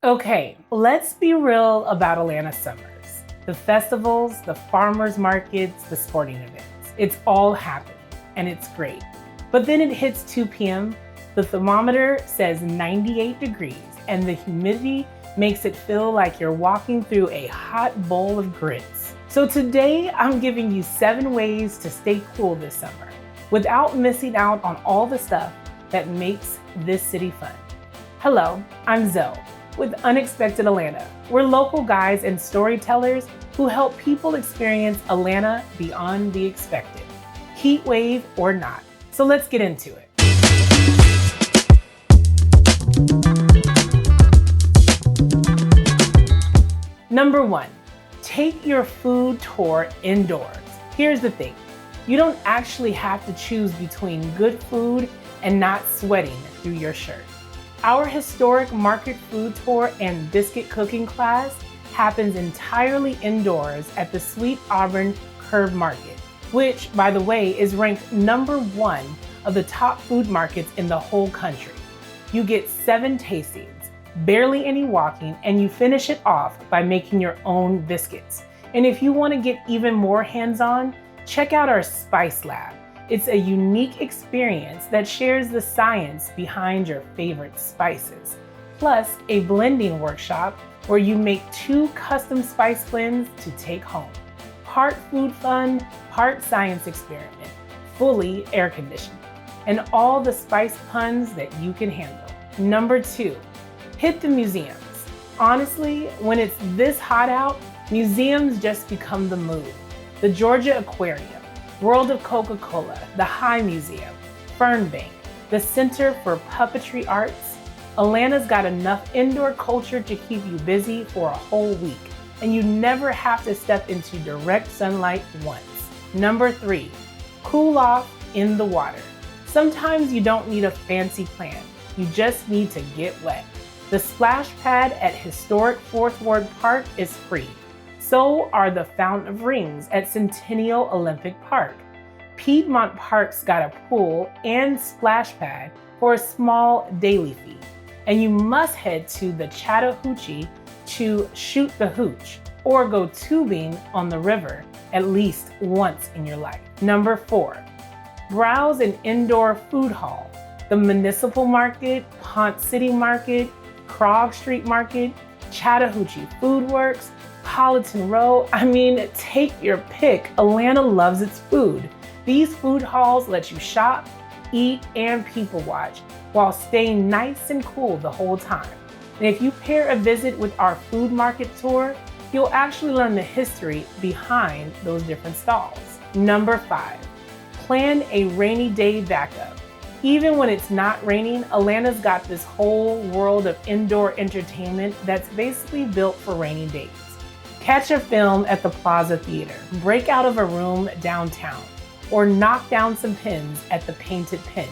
Okay, let's be real about Atlanta summers. The festivals, the farmers markets, the sporting events. It's all happening and it's great. But then it hits 2 p.m., the thermometer says 98 degrees, and the humidity makes it feel like you're walking through a hot bowl of grits. So today I'm giving you 7 ways to stay cool this summer without missing out on all the stuff that makes this city fun. Hello, I'm Zoe with Unexpected Atlanta. We're local guides and storytellers who help people experience Atlanta beyond the expected, heat wave or not. So let's get into it. Number 1, take your food tour indoors. Here's the thing, you don't actually have to choose between good food and not sweating through your shirt. Our historic market food tour and biscuit cooking class happens entirely indoors at the Sweet Auburn Curb Market, which, by the way, is ranked number 1 of the top food markets in the whole country. You get 7 tastings, barely any walking, and you finish it off by making your own biscuits. And if you want to get even more hands-on, check out our Spice Lab. It's a unique experience that shares the science behind your favorite spices, plus a blending workshop where you make 2 custom spice blends to take home. Part food fun, part science experiment, fully air conditioned, and all the spice puns that you can handle. Number 2, hit the museums. Honestly, when it's this hot out, museums just become the move. The Georgia Aquarium, World of Coca-Cola, the High Museum, Fern Bank, the Center for Puppetry Arts. Atlanta's got enough indoor culture to keep you busy for a whole week, and you never have to step into direct sunlight once. Number 3, cool off in the water. Sometimes you don't need a fancy plan, you just need to get wet. The splash pad at historic Fourth Ward Park is free. So are the Fountain of Rings at Centennial Olympic Park. Piedmont Park's got a pool and splash pad for a small daily fee. And you must head to the Chattahoochee to shoot the hooch or go tubing on the river at least once in your life. Number 4, browse an indoor food hall. The Municipal Market, Ponce City Market, Krog Street Market, Chattahoochee Food Works, Politan Row, take your pick. Atlanta loves its food. These food halls let you shop, eat, and people watch while staying nice and cool the whole time. And if you pair a visit with our food market tour, you'll actually learn the history behind those different stalls. Number 5, plan a rainy day backup. Even when it's not raining, Atlanta's got this whole world of indoor entertainment that's basically built for rainy days. Catch a film at the Plaza Theater, break out of a room downtown, or knock down some pins at the Painted Pin.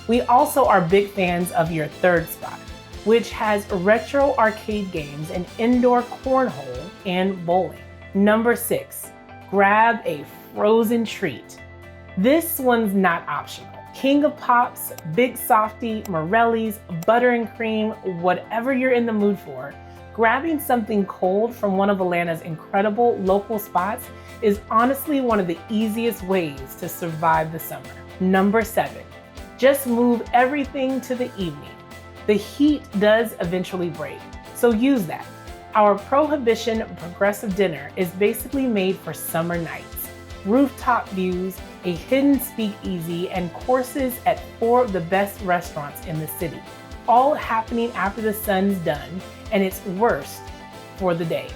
We also are big fans of your third spot, which has retro arcade games and indoor cornhole and bowling. Number 6, grab a frozen treat. This one's not optional. King of Pops, Big Softy, Morelli's, Butter and Cream, whatever you're in the mood for, grabbing something cold from one of Atlanta's incredible local spots is honestly one of the easiest ways to survive the summer. Number 7, just move everything to the evening. The heat does eventually break, so use that. Our Prohibition Progressive Dinner is basically made for summer nights. Rooftop views, a hidden speakeasy, and courses at 4 of the best restaurants in the city, all happening after the sun's done and it's worst for the day.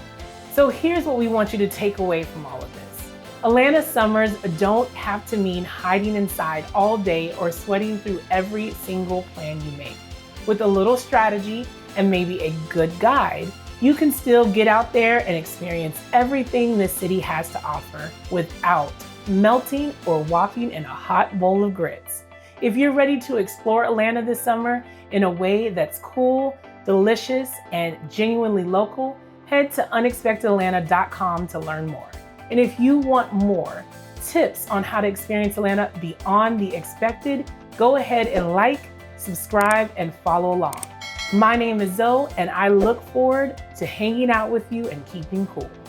So here's what we want you to take away from all of this. Atlanta summers don't have to mean hiding inside all day or sweating through every single plan you make. With a little strategy and maybe a good guide, you can still get out there and experience everything this city has to offer without melting or walking in a hot bowl of grits. If you're ready to explore Atlanta this summer in a way that's cool, delicious, and genuinely local, head to unexpectedatlanta.com to learn more. And if you want more tips on how to experience Atlanta beyond the expected, go ahead and like, subscribe, and follow along. My name is Zoe, and I look forward to hanging out with you and keeping cool.